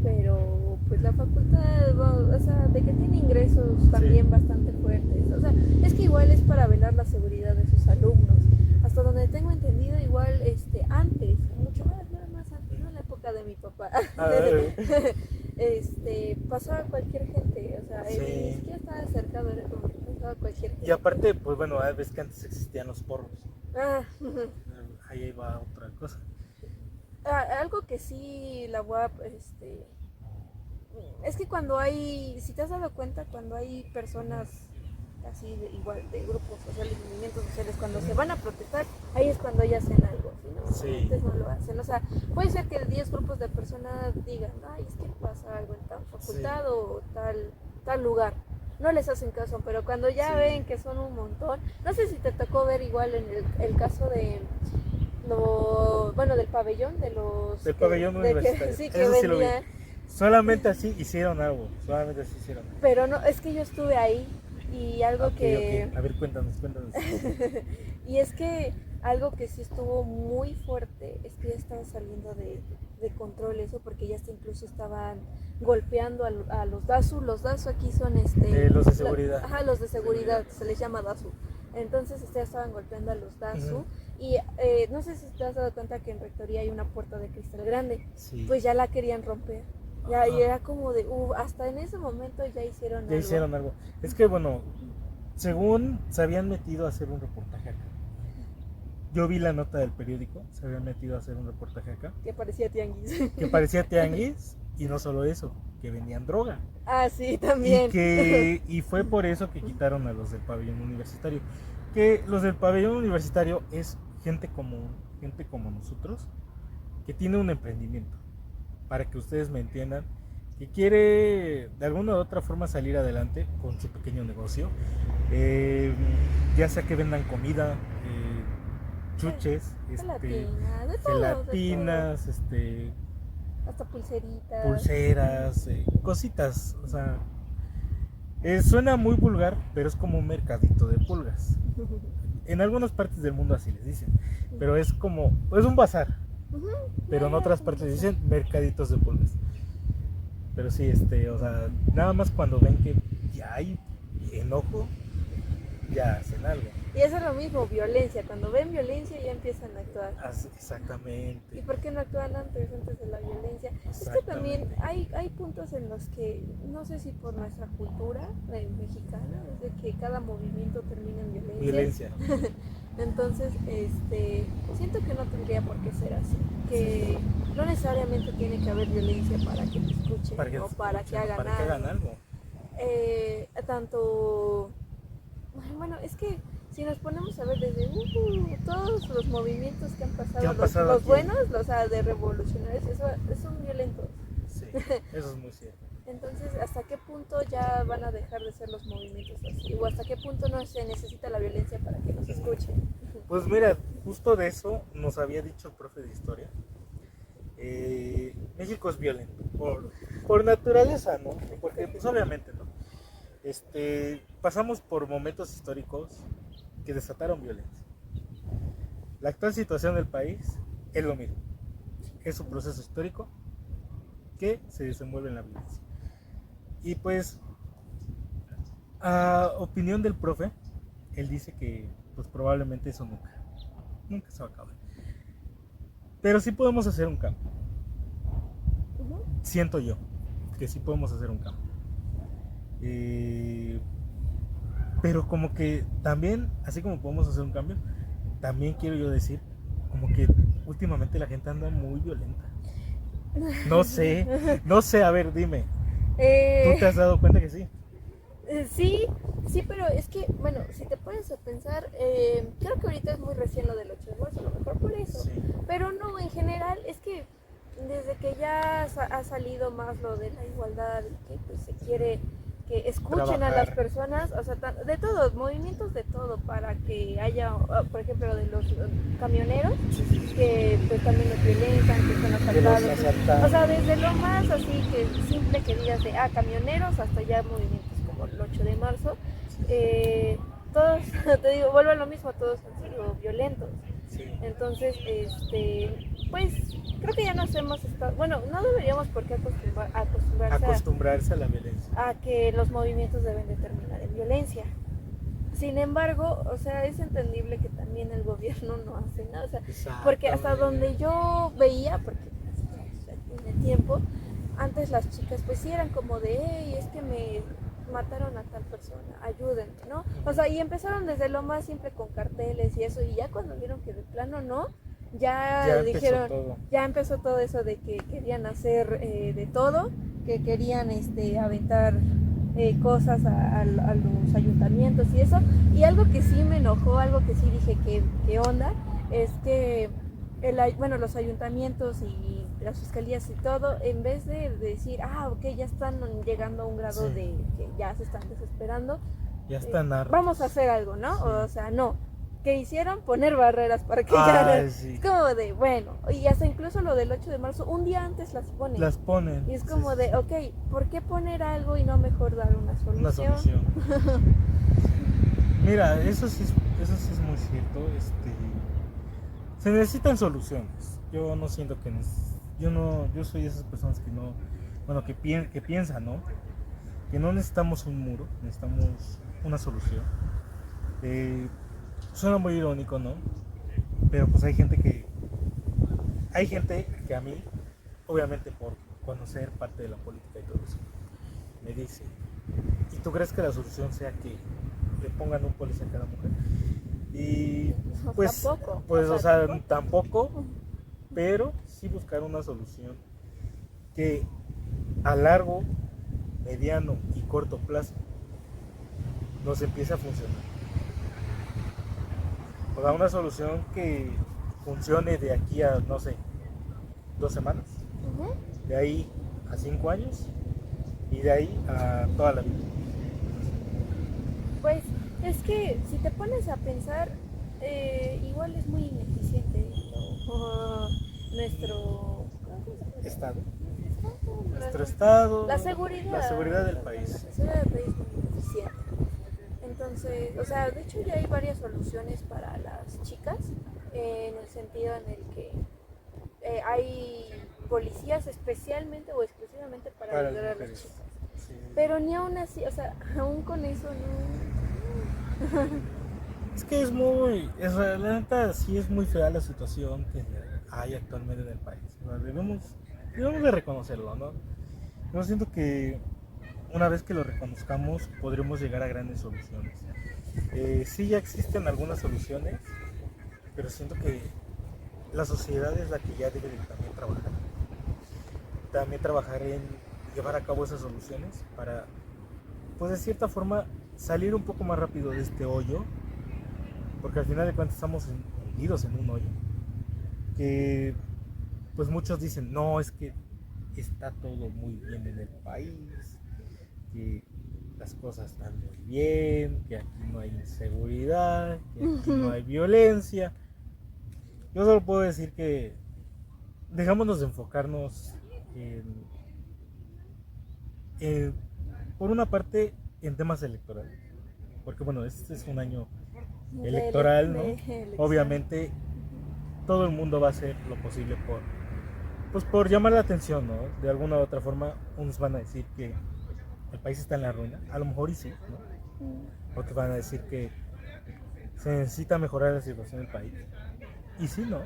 pero pues la facultad, o sea, de que tiene ingresos también bastante fuertes, o sea, es que igual es para velar la seguridad de sus alumnos, hasta donde tengo entendido, igual, antes, mucho más antes, no en la época de mi papá. Pasaba cualquier gente, o sea, ni siquiera estaba cercado, era como que pasaba cualquier gente. Y aparte, pues bueno, ves que antes existían los porros. Ah, Ahí va otra cosa. algo que sí la UAP, es que cuando hay, si te has dado cuenta, cuando hay personas así igual de grupos sociales, movimientos sociales, cuando se van a protestar, ahí es cuando ya hacen algo, ¿sí? ¿No? Sí. Antes no lo hacen, o sea, puede ser que 10 grupos de personas digan, ay, es que pasa algo en tal facultad Sí. o tal lugar, no les hacen caso, pero cuando ya Sí. ven que son un montón, no sé si te tocó ver igual en el caso de bueno, del pabellón, de los Del pabellón universitario. sí, que Eso sí lo vi. vendían, Solamente así hicieron algo. Solamente así hicieron algo. pero no, es que yo estuve ahí y algo Ok, que ok. A ver, cuéntanos, cuéntanos. y es que algo que sí estuvo muy fuerte es que ya estaba saliendo de control eso, porque ya hasta incluso estaban golpeando a los DASU. Los DASU aquí son Los de seguridad. Ajá, los de seguridad, se les llama DASU. Entonces ya estaban golpeando a los DASU. Ujú. Y no sé si te has dado cuenta que en rectoría hay una puerta de cristal grande. Sí. Pues ya la querían romper. Ya, Ajá. y era como de, hasta en ese momento ya hicieron Ya algo. hicieron algo. Es que, bueno, según se habían metido a hacer un reportaje acá. Yo vi la nota del periódico, se habían metido a hacer un reportaje acá. Que parecía tianguis. Que parecía tianguis, y no solo eso, que vendían droga. Ah, sí, también. Y fue por eso que quitaron a los del pabellón universitario. Que los del pabellón universitario es gente como nosotros, que tiene un emprendimiento, para que ustedes me entiendan, que quiere de alguna u otra forma salir adelante con su pequeño negocio, ya sea que vendan comida, chuches, Gelatina, de todo, gelatinas, hasta pulseritas. pulseras, cositas, o sea, suena muy vulgar, pero es como un mercadito de pulgas. En algunas partes del mundo así les dicen, pero es un bazar, pero en otras partes dicen mercaditos de pulgas. Pero sí, o sea, nada más cuando ven que ya hay enojo, ya hacen algo. Y eso es lo mismo, violencia. Cuando ven violencia ya empiezan a actuar. Exactamente. ¿Y por qué no actúan antes de la violencia? Es que también hay puntos en los que, no sé si por nuestra cultura mexicana, es de que cada movimiento termina en violencia. Entonces, siento que no tendría por qué ser así. Que no necesariamente tiene que haber violencia para que te escuchen o para que hagan algo. Tanto... Bueno, es que si nos ponemos a ver desde todos los movimientos que han pasado, los buenos, o sea, de revolucionarios, eso son violentos. Sí, eso es muy cierto. Entonces, ¿hasta qué punto ya van a dejar de ser los movimientos así? ¿O hasta qué punto no se necesita la violencia para que nos escuchen? Pues mira, justo de eso nos había dicho el profe de historia. México es violento, por naturaleza, ¿no? Porque pues obviamente, ¿no? Pasamos por momentos históricos que desataron violencia. La actual situación del país es lo mismo. Es un proceso histórico que se desenvuelve en la violencia. Y pues, a opinión del profe, él dice que pues probablemente eso nunca se va a acabar. Pero sí podemos hacer un cambio. Siento yo que sí podemos hacer un cambio. Pero como que también, así como podemos hacer un cambio, también quiero yo decir, como que últimamente la gente anda muy violenta. No sé, a ver, dime. ¿Tú te has dado cuenta que sí? Sí, pero es que, bueno, si te pones a pensar, creo que ahorita es muy recién lo del 8 de marzo, a lo mejor por eso. Sí. Pero no, en general, es que desde que ya ha salido más lo de la igualdad, que pues se quiere que escuchen a las personas, o sea, de todos, movimientos de todo, para que haya, por ejemplo, lo de los camioneros, que pues también los violentan, que son asaltados, o sea, desde lo más así que simple que digas de camioneros hasta ya movimientos como el 8 de marzo, todos, te digo, vuelvo a lo mismo, todos han sido violentos. Entonces, pues creo que ya nos hemos estado, bueno, no deberíamos por qué acostumbrarse a la violencia, a que los movimientos deben de terminar en violencia. Sin embargo, o sea, es entendible que también el gobierno no hace nada, o sea, porque hasta donde yo veía, porque en el tiempo, antes las chicas pues sí eran como de, hey, es que me mataron a tal persona, ayúdenme, ¿no? O sea, y empezaron desde lo más simple con carteles y eso, y ya cuando vieron que de plano no, ya dijeron, todo. ya empezó todo eso de que querían hacer de todo, que querían aventar cosas a los ayuntamientos y eso. Y algo que sí me enojó, algo que sí dije que onda, es que bueno, los ayuntamientos y las fiscalías y todo, en vez de decir, ok, ya están llegando a un grado Sí. de que ya se están desesperando, Ya están hartos. vamos a hacer algo, ¿no? Sí. O sea, no. ¿Qué hicieron? Poner barreras para que ya... Sí. Es como de, bueno, y hasta incluso lo del 8 de marzo, un día antes las ponen. Las ponen. Y es como de, ok, ¿por qué poner algo y no mejor dar una solución? Una solución. Mira, eso sí es muy cierto. Se necesitan soluciones. Yo no siento que yo soy de esas personas que no, bueno, que piensan, ¿no? Que no necesitamos un muro, necesitamos una solución. Suena muy irónico, ¿no? Pero pues hay gente que a mí, obviamente por conocer parte de la política y todo eso, me dice, ¿y tú crees que la solución sea que le pongan un policía a cada mujer? Y pues, tampoco. o sea, tampoco, pero sí buscar una solución que a largo, mediano y corto plazo nos empiece a funcionar. O sea, una solución que funcione de aquí a, no sé, 2 semanas, de ahí a 5 años y de ahí a toda la vida. Pues es que si te pones a pensar, igual es muy ineficiente nuestro Estado. Nuestro estado, la seguridad del país. La seguridad del país es muy ineficiente. Entonces, o sea, de hecho ya hay varias soluciones para las chicas, en el sentido en el que hay policías especialmente o exclusivamente para ayudar a las chicas. Sí. Pero ni aún así, o sea, aún con eso no... Es que la neta sí es muy fea la situación que hay actualmente en el país. O sea, debemos de reconocerlo, ¿no? Yo siento que una vez que lo reconozcamos podremos llegar a grandes soluciones. Sí ya existen algunas soluciones, pero siento que la sociedad es la que ya debe de también trabajar en llevar a cabo esas soluciones para, pues de cierta forma, salir un poco más rápido de este hoyo, porque al final de cuentas estamos hundidos en un hoyo que pues muchos dicen, no, es que está todo muy bien en el país, que las cosas están muy bien, que aquí no hay inseguridad, que aquí no hay violencia. Yo solo puedo decir que dejámonos de enfocarnos por una parte en temas electorales, porque bueno, este es un año electoral, ¿no? Obviamente todo el mundo va a hacer lo posible por llamar la atención, ¿no? De alguna u otra forma, unos van a decir que el país está en la ruina, a lo mejor y sí, ¿no? Otros van a decir que se necesita mejorar la situación del país, y sí, ¿no?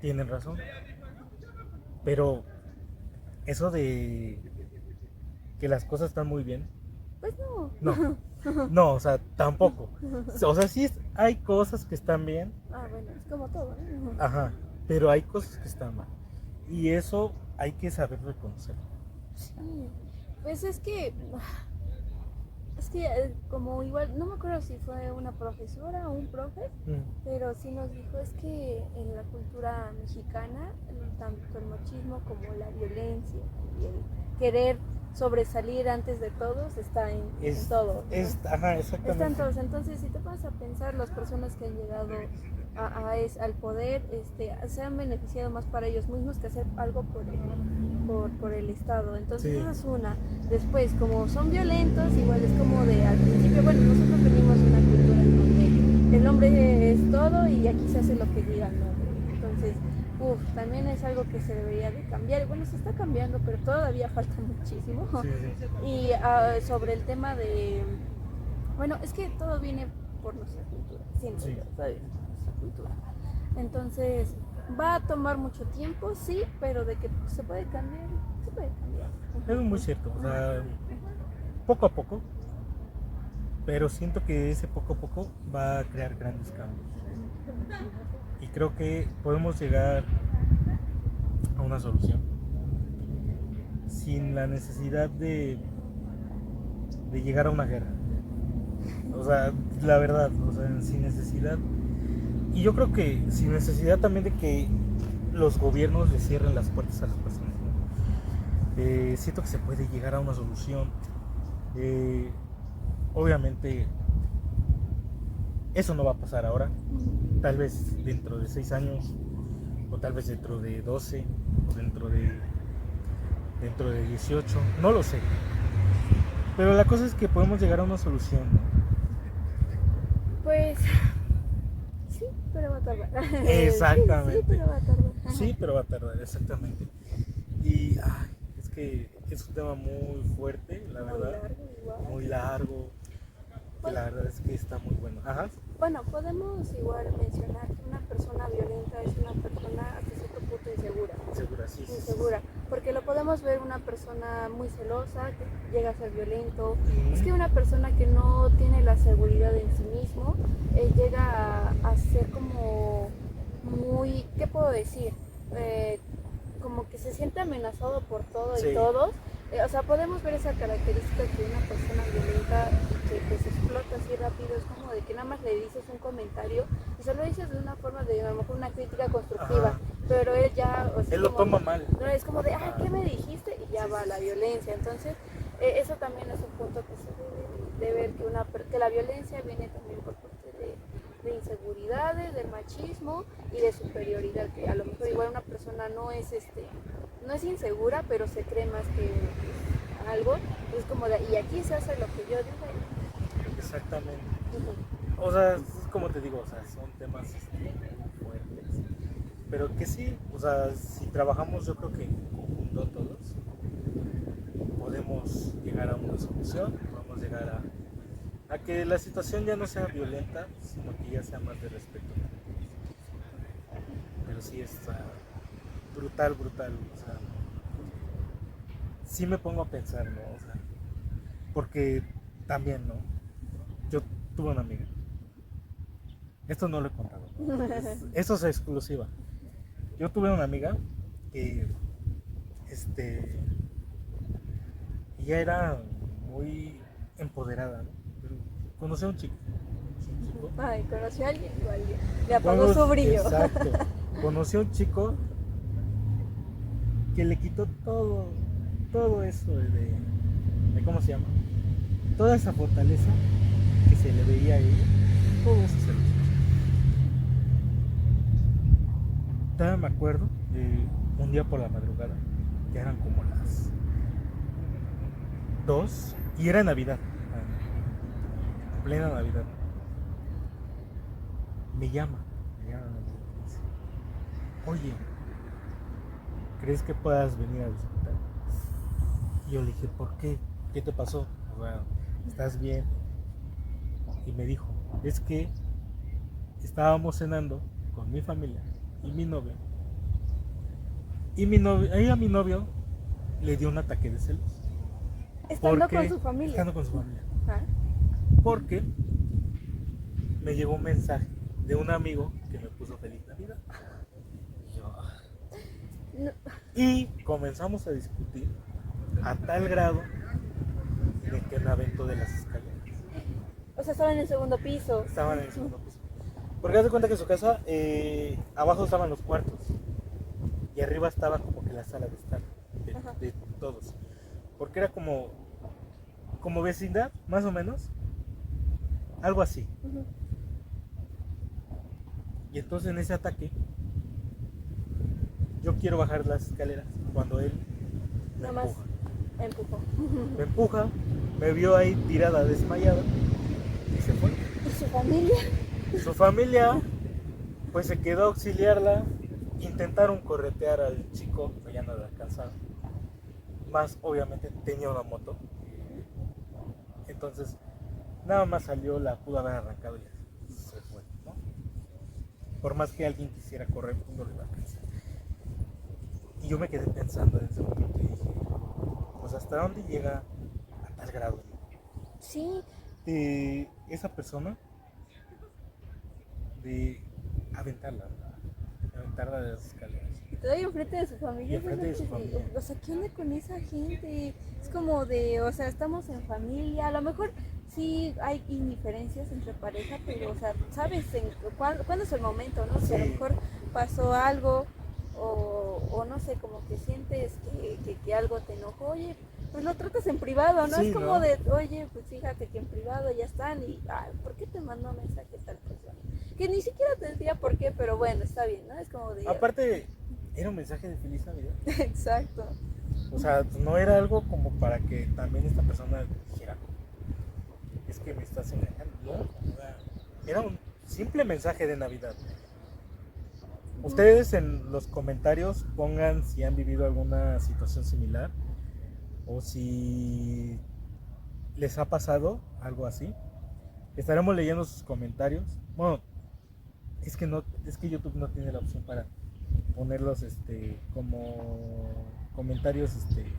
Tienen razón, pero eso de que las cosas están muy bien, pues no, o sea, tampoco. O sea, sí hay cosas que están bien. Bueno, es como todo, ¿no? Ajá, pero hay cosas que están mal. Y eso hay que saber reconocerlo. Sí, pues es que como igual, no me acuerdo si fue una profesora o un profe, pero sí nos dijo, es que en la cultura mexicana, tanto el machismo como la violencia y el querer sobresalir antes de todos está en todo, ¿no? Ajá, exactamente. Está en todos. Entonces, si te vas a pensar, las personas que han llegado al poder se han beneficiado más para ellos mismos que hacer algo por el Estado. Entonces, esa es una. Después, como son violentos, igual es como de al principio, bueno, nosotros venimos de una cultura en donde el hombre es todo y aquí se hace lo que diga el hombre. Entonces, también es algo que se debería de cambiar. Bueno, se está cambiando, pero todavía falta muchísimo. Y sobre el tema de... Bueno, es que todo viene por nuestra cultura, siento yo, todo viene por nuestra cultura. Entonces, va a tomar mucho tiempo, sí, pero de que se puede cambiar, se puede cambiar. Es muy cierto, o sea, poco a poco, pero siento que ese poco a poco va a crear grandes cambios. y creo que podemos llegar a una solución sin la necesidad de llegar a una guerra. O sea, la verdad, o sea, sin necesidad. Y yo creo que sin necesidad también de que los gobiernos le cierren las puertas a las personas, ¿no? Siento que se puede llegar a una solución. Obviamente, eso no va a pasar ahora. Tal vez dentro de 6 años, o tal vez dentro de 12, o dentro de 18, no lo sé. Pero la cosa es que podemos llegar a una solución, ¿no? Pues sí, pero va a tardar. Exactamente. Sí, pero va a tardar. Sí, pero va a tardar, exactamente. Y es que es un tema muy fuerte, la Muy verdad. largo, igual. Muy largo. Que la verdad es que está muy bueno. Ajá. Bueno, podemos igual mencionar que una persona violenta es una persona hasta cierto punto insegura. Insegura, sí. Insegura, porque lo podemos ver una persona muy celosa que llega a ser violento. Es que una persona que no tiene la seguridad en sí mismo llega a ser como muy, ¿qué puedo decir? Como que se siente amenazado por todo Sí. y todos. O sea, podemos ver esa característica que una persona violenta que pues explota así rápido es como de que nada más le dices un comentario y se lo dices de una forma de a lo mejor una crítica constructiva, Ajá. pero él ya, o sea, Él lo como, toma mal. no, es como de, ay, ¿qué me dijiste? Y ya va la violencia. Entonces, eso también es un punto que se debe de ver, que la violencia viene también por parte de inseguridades, del machismo y de superioridad, que a lo mejor igual una persona no es no es insegura, pero se cree más que algo. Es como de, y aquí se hace lo que yo digo. Exactamente. O sea, es como te digo, o sea, son temas fuertes. Pero que sí, o sea, si trabajamos yo creo que en conjunto todos, podemos llegar a una solución, podemos llegar a que la situación ya no sea violenta, sino que ya sea más de respeto. Pero sí está brutal, brutal. O sea, sí me pongo a pensar, ¿no? O sea, porque también, ¿no? Yo tuve una amiga. Esto no lo he contado, ¿no? Esto es exclusiva. Yo tuve una amiga que, ella era muy empoderada, ¿no? Pero conocí a un chico. Ay, conoció a alguien igual, le apagó su brillo. Exacto. Conocí a un chico que le quitó todo eso de ¿cómo se llama? Toda esa fortaleza que se le veía a ella, todo eso se lo quitó. Todavía me acuerdo de un día por la madrugada, que eran como las 2 y era Navidad, plena Navidad. Me llama y me dice, oye, ¿crees que puedas venir a visitar? Y yo le dije, ¿por qué? ¿Qué te pasó? O sea, ¿estás bien? Y me dijo, es que estábamos cenando con mi familia y mi novio. Y a mi novio le dio un ataque de celos. Estando con su familia. Estando con su familia. ¿Ah? Porque me llegó un mensaje de un amigo que me puso feliz Navidad. Y yo, No. y comenzamos a discutir a tal grado de que me aventó de las escaleras. O sea, estaba en el segundo piso. Estaban en el segundo piso. Porque haz de cuenta que su casa, abajo estaban los cuartos y arriba estaba como que la sala de estar de todos. Porque era como vecindad, más o menos. Algo así. Uh-huh. Y entonces en ese ataque, yo quiero bajar las escaleras cuando él me Nada más empuja. empujó. Me empuja, me vio ahí tirada, desmayada y se fue. ¿Y su familia? Su familia pues se quedó a auxiliarla, intentaron corretear al chico, pero ya no le alcanzaron. Más obviamente tenía una moto. Entonces nada más salió, la pudo haber arrancado y se fue, ¿no? Por más que alguien quisiera correr, pues no le iba a alcanzar. Y yo me quedé pensando en ese momento y dije, pues hasta dónde llega a tal grado, ¿no? Sí. Esa persona de aventarla, bajar las escaleras. Y todavía enfrente de su familia. Y enfrente de su familia. O sea, ¿qué onda con esa gente? Es como de, o sea, estamos en familia, a lo mejor sí hay indiferencias entre pareja, pero, o sea, ¿sabes cuándo es el momento, no? Si a lo Sí. mejor pasó algo o no sé, como que sientes que algo te enojó, oye, pues lo tratas en privado, ¿no? Sí, es como ¿no? de, oye, pues fíjate que en privado ya están y, ay, ¿por qué te mandó mensaje tal persona? Que ni siquiera te decía por qué, pero bueno, está bien, ¿no? Es como de... Aparte, era un mensaje de feliz Navidad. Exacto. O sea, no era algo como para que también esta persona dijera, es que me estás engañando, ¿no? O sea, era un simple mensaje de Navidad. Ustedes en los comentarios pongan si han vivido alguna situación similar o si les ha pasado algo así. Estaremos leyendo sus comentarios. Bueno, es que YouTube no tiene la opción para ponerlos como comentarios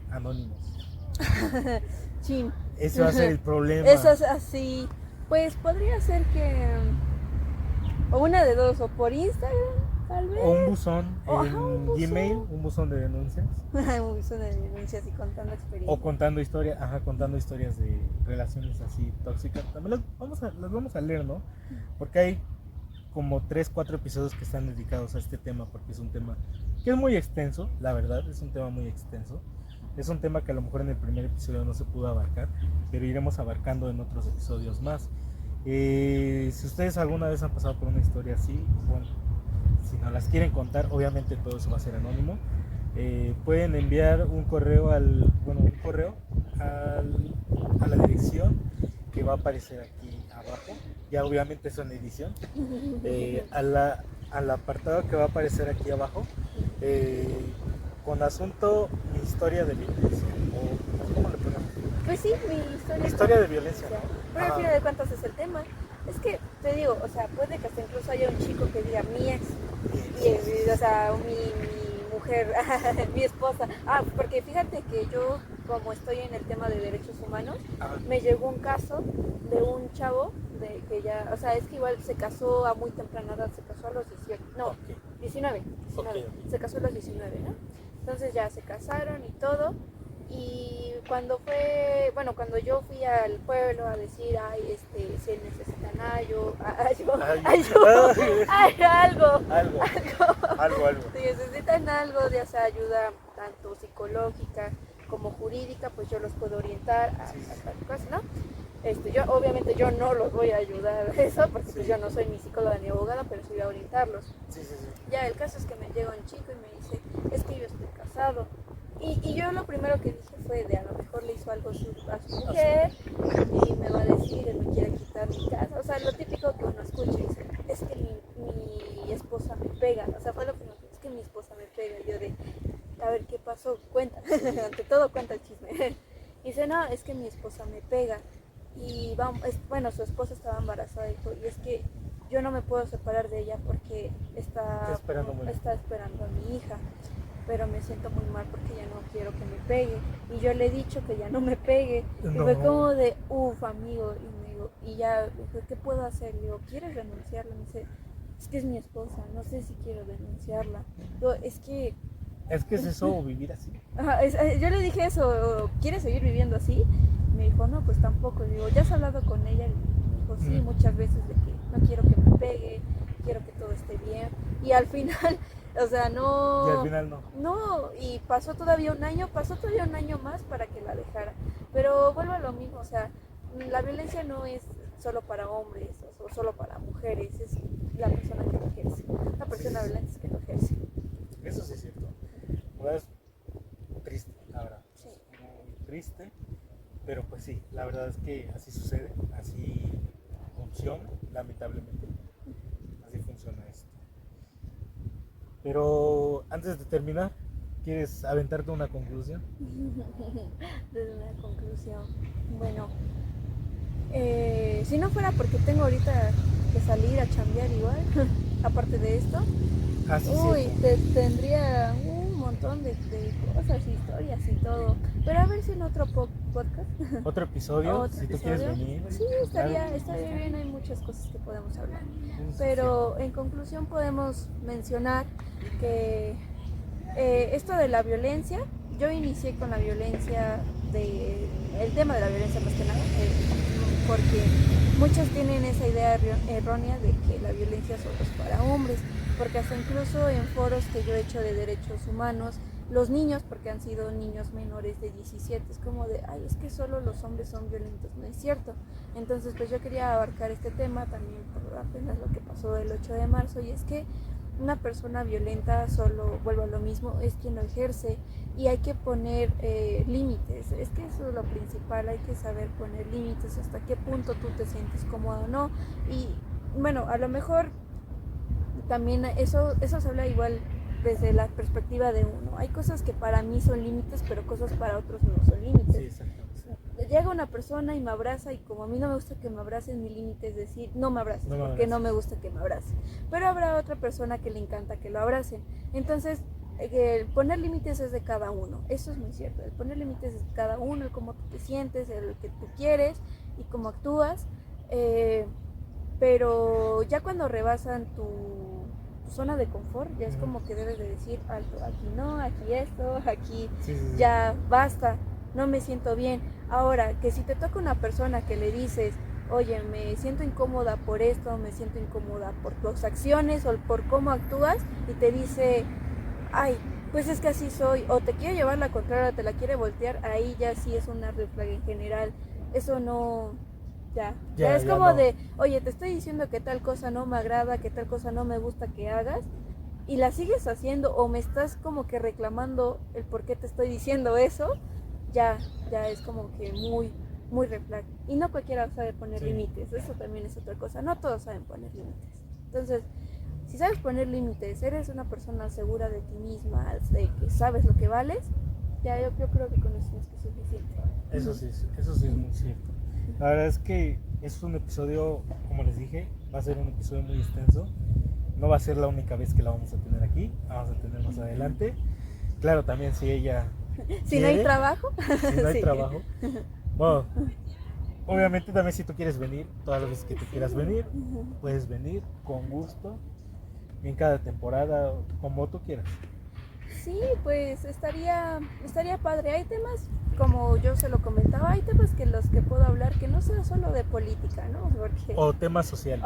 anónimos. Chin. Ese va a ser el problema. Eso es así. Pues podría ser que. O una de dos, o por Instagram, tal vez. O un buzón Ajá, en un buzón. Gmail, un buzón de denuncias. Un buzón de denuncias y contando experiencias. O contando historias de relaciones así tóxicas. También las vamos a leer, ¿no? Porque hay como 3-4 episodios que están dedicados a este tema, porque es un tema que es muy extenso, la verdad, es un tema muy extenso. Es un tema que a lo mejor en el primer episodio no se pudo abarcar, pero iremos abarcando en otros episodios más. Si ustedes alguna vez han pasado por una historia así, bueno, si nos las quieren contar, obviamente todo eso va a ser anónimo. Pueden enviar un correo a la dirección que va a aparecer aquí abajo. Ya obviamente eso en edición. Al apartado que va a aparecer aquí abajo, con asunto mi historia de violencia. O ¿cómo le ponemos? Pues sí, mi Historia de violencia. Pero al final de cuentas es el tema. Es que te digo, o sea, puede que hasta incluso haya un chico que diga mi ex, o sea, mi mujer, mi esposa. Porque fíjate que yo, como estoy en el tema de derechos humanos, me llegó un caso de un chavo que ya, o sea, es que igual se casó a muy temprana edad, se casó a los 18, no, 19, Okay. se casó a los 19, ¿no? Entonces ya se casaron y todo. Y cuando yo fui al pueblo a decir, se necesitan algo, si necesitan algo, ya sea ayuda tanto psicológica como jurídica, pues yo los puedo orientar a tal cosa, ¿no? Obviamente yo no los voy a ayudar a eso, porque pues yo no soy ni psicóloga ni abogada, pero sí voy a orientarlos. Ya, el caso es que me llega un chico y me dice, es que yo estoy casado. Y yo lo primero que dije fue de a lo mejor le hizo algo a su mujer y me va a decir, él me quiere quitar mi casa. O sea, lo típico que uno escucha, dice, es que mi esposa me pega. O sea, fue lo primero, es que mi esposa me pega. Y yo de, a ver, ¿qué pasó? Cuenta, ante todo cuenta el chisme. Y dice, no, es que mi esposa me pega. Y su esposa estaba embarazada y es que yo no me puedo separar de ella porque está esperando a mi hija. Pero me siento muy mal porque ya no quiero que me pegue. Y yo le he dicho que ya no me pegue. No. Y fue como de, amigo. Y ya, ¿qué puedo hacer? Y digo, ¿quieres renunciarla? Me dice, es que es mi esposa, no sé si quiero denunciarla. Yo, es que es eso, vivir así. Yo le dije eso, ¿quieres seguir viviendo así? Me dijo, no, pues tampoco. Y digo, ¿ya has hablado con ella? Y me dijo, sí, muchas veces de que no quiero que me pegue, quiero que todo esté bien. Y al final... O sea, no... Y al final no. No, y pasó todavía un año más para que la dejara. Pero vuelvo a lo mismo, o sea, la violencia no es solo para hombres o solo para mujeres, es la persona que lo ejerce. La persona violenta es que lo ejerce. Eso sí es cierto. Pues triste, la verdad. Sí. Muy triste, pero pues sí, la verdad es que así sucede, así funciona, lamentablemente. Así funciona esto. Pero antes de terminar, ¿quieres aventarte una conclusión? Desde una conclusión. Bueno, si no fuera porque tengo ahorita que salir a chambear igual, aparte de esto, tendría un montón montón de cosas, historias y todo. Pero a ver si en otro podcast. Otro episodio, Otro si tú episodio. quieres venir. Sí, estaría bien, hay muchas cosas que podemos hablar. Pero en conclusión podemos mencionar que esto de la violencia, yo inicié con la violencia, el tema de la violencia más que nada, porque muchos tienen esa idea errónea de que la violencia solo es para hombres, porque hasta incluso en foros que yo he hecho de derechos humanos, los niños, porque han sido niños menores de 17, es como de, ay, es que solo los hombres son violentos, no es cierto. Entonces pues yo quería abarcar este tema también por apenas lo que pasó el 8 de marzo, y es que una persona violenta, solo vuelvo a lo mismo, es quien lo ejerce, y hay que poner límites. Es que eso es lo principal, hay que saber poner límites, hasta qué punto tú te sientes cómodo o no. Y bueno, a lo mejor también eso se habla igual desde la perspectiva de uno. Hay cosas que para mí son límites, pero cosas para otros no son límites. Sí, exactamente. Llega una persona y me abraza, y como a mí no me gusta que me abracen, mi límite es decir, no me abraces, porque no me gusta que me abracen. Pero habrá otra persona que le encanta que lo abracen. Entonces, el poner límites es de cada uno, eso es muy cierto. El poner límites es de cada uno, el cómo tú te sientes, el que tú quieres y cómo actúas. Pero ya cuando rebasan tu zona de confort, ya es como que debes de decir, alto, aquí no, aquí esto, aquí ya basta, no me siento bien. Ahora, que si te toca una persona que le dices, oye, me siento incómoda por esto, me siento incómoda por tus acciones o por cómo actúas, y te dice, ay, pues es que así soy, o te quiere llevar la contraria, te la quiere voltear, ahí ya sí es una red flag en general. Eso no, ya es como no. De, oye, te estoy diciendo que tal cosa no me agrada, que tal cosa no me gusta que hagas, y la sigues haciendo, o me estás como que reclamando el por qué te estoy diciendo eso, ya es como que muy red flag. Y no cualquiera sabe poner límites, eso también es otra cosa, no todos saben poner límites. Entonces, si sabes poner límites, eres una persona segura de ti misma, de que sabes lo que vales, ya yo creo que con eso es suficiente. Eso sí es muy cierto. La verdad es que es un episodio, como les dije, va a ser un episodio muy extenso. No va a ser la única vez que la vamos a tener aquí, la vamos a tener más adelante. Claro, también si ella si quiere, no hay trabajo. Si no hay trabajo. Bueno, obviamente también si tú quieres venir, todas las veces que tú quieras venir, puedes venir con gusto, en cada temporada, como tú quieras. Sí, pues estaría padre. Hay temas, como yo se lo comentaba, hay temas que los que puedo hablar que no sea solo de política, ¿no? Porque, o temas sociales.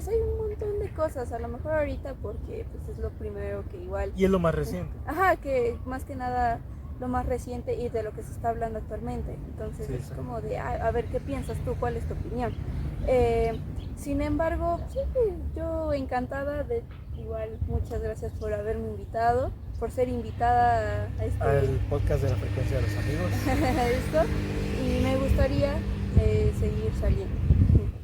Hay un montón de cosas, a lo mejor ahorita porque pues es lo primero que igual. Y es lo más reciente. Ajá, que más que nada lo más reciente y de lo que se está hablando actualmente. Entonces es como de, a ver, ¿qué piensas tú? ¿Cuál es tu opinión? Sin embargo, sí, yo encantada de, igual, muchas gracias por haberme invitado, por ser invitada a al podcast de la frecuencia de los amigos. Esto, y me gustaría seguir saliendo.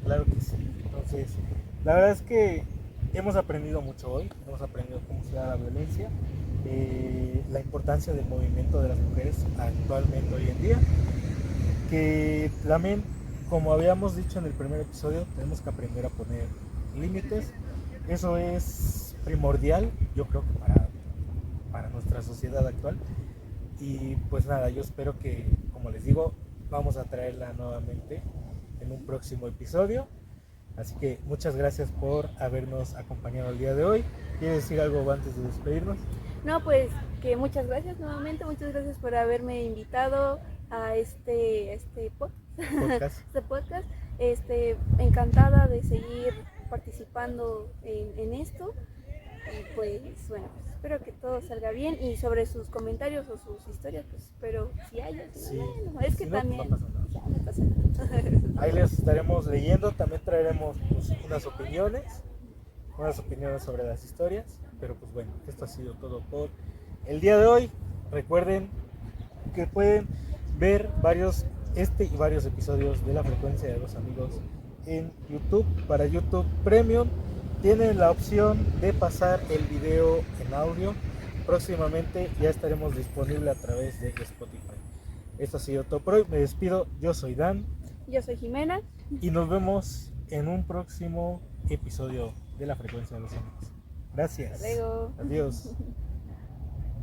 Claro que sí. Entonces, la verdad es que hemos aprendido mucho hoy, hemos aprendido cómo se da la violencia, la importancia del movimiento de las mujeres actualmente hoy en día, que también, como habíamos dicho en el primer episodio, tenemos que aprender a poner límites. Eso es primordial, yo creo que para nuestra sociedad actual. Y pues nada, yo espero que, como les digo, vamos a traerla nuevamente en un próximo episodio. Así que muchas gracias por habernos acompañado el día de hoy. ¿Quieres decir algo antes de despedirnos? No, pues que muchas gracias nuevamente, muchas gracias por haberme invitado a este podcast. Este podcast. Encantada de seguir participando en esto. Y pues bueno, pues espero que todo salga bien, y sobre sus comentarios o sus historias, pues espero si hay. Bueno, es que si también no, pues no pasa nada. Ahí les estaremos leyendo, también traeremos pues, unas opiniones sobre las historias, pero pues bueno, esto ha sido todo por el día de hoy. Recuerden que pueden ver y varios episodios de La Frecuencia de los Amigos en YouTube. Para YouTube Premium tienen la opción de pasar el video en audio. Próximamente ya estaremos disponibles a través de Spotify. Esto ha sido todo por hoy. Me despido. Yo soy Dan. Yo soy Jimena. Y nos vemos en un próximo episodio de La Frecuencia de los Amigos. Gracias. Hasta luego. Adiós.